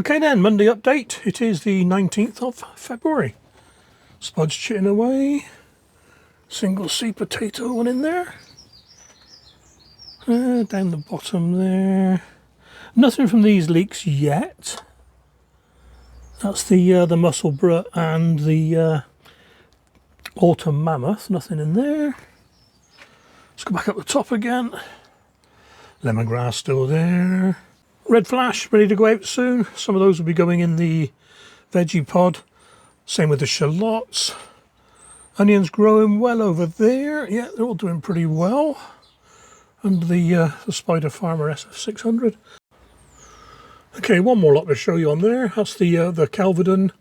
Okay then, Monday update. It is the 19th of February. Spuds chitting away. Single seed potato one in there. Down the bottom there. Nothing from these leeks yet. That's the Musselburgh and the Autumn Mammoth. Nothing in there. Let's go back up the top again. Lemongrass still there. Red flash ready to go out soon. Some of those will be going in the veggie pod. Same with the shallots. Onions growing well over there. Yeah, they're all doing pretty well. And the Spider Farmer SF600. Okay, one more lot to show you on there. That's the Kelvedon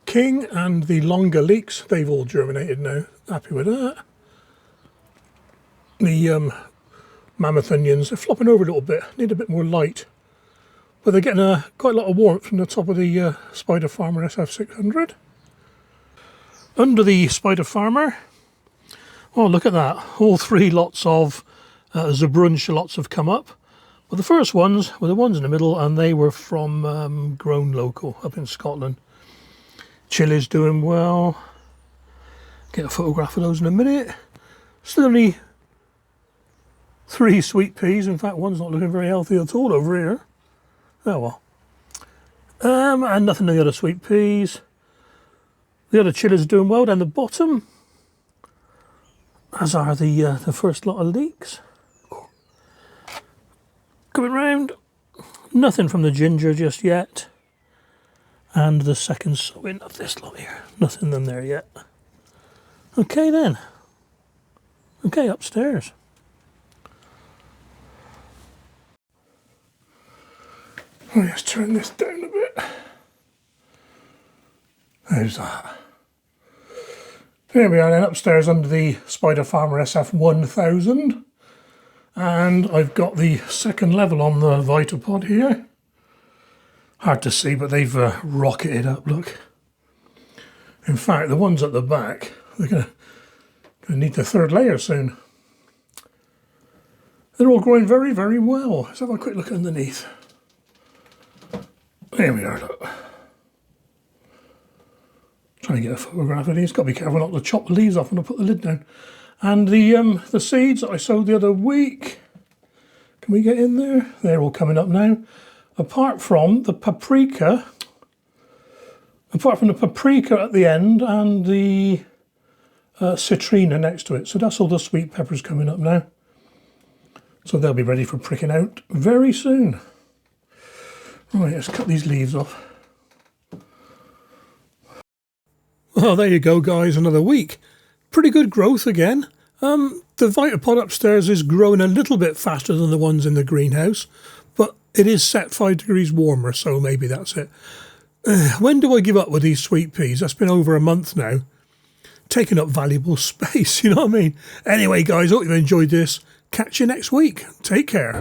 King and the longer leeks. They've all germinated now. Happy with that. The mammoth onions, they're flopping over a little bit. Need a bit more light. But they're getting quite a lot of warmth from the top of the Spider Farmer SF600. Under the Spider Farmer, oh look at that, all three lots of Zebrun shallots have come up. But the first ones were the ones in the middle, and they were from Grown Local up in Scotland. Chili's doing well. Get a photograph of those in a minute. Still only 3 sweet peas. In fact, one's not looking very healthy at all over here. Oh well. And nothing in the other sweet peas. The other chilies are doing well down the bottom, as are the first lot of leeks. Coming round, nothing from the ginger just yet. And the second sowing of this lot here, nothing in there yet. Okay then. Okay, upstairs. Let's turn this down a bit. How's that? There we are then, upstairs under the Spider Farmer SF1000. And I've got the second level on the Vitapod here. Hard to see, but they've rocketed up, look. In fact, the ones at the back, they're going to need the third layer soon. They're all growing very, very well. Let's have a quick look underneath. There we are, look. Trying to get a photograph of these. Got to be careful not to chop the leaves off when I put the lid down. And the seeds that I sowed the other week, can we get in there? They're all coming up now. Apart from the paprika at the end and the citrina next to it. So that's all the sweet peppers coming up now. So they'll be ready for pricking out very soon. Right, let's cut these leaves off. Well, there you go, guys, another week. Pretty good growth again. The Vitapod upstairs is growing a little bit faster than the ones in the greenhouse, but it is set 5 degrees warmer, so maybe that's it. When do I give up with these sweet peas? That's been over a month now. Taking up valuable space, you know what I mean? Anyway, guys, hope you've enjoyed this. Catch you next week. Take care.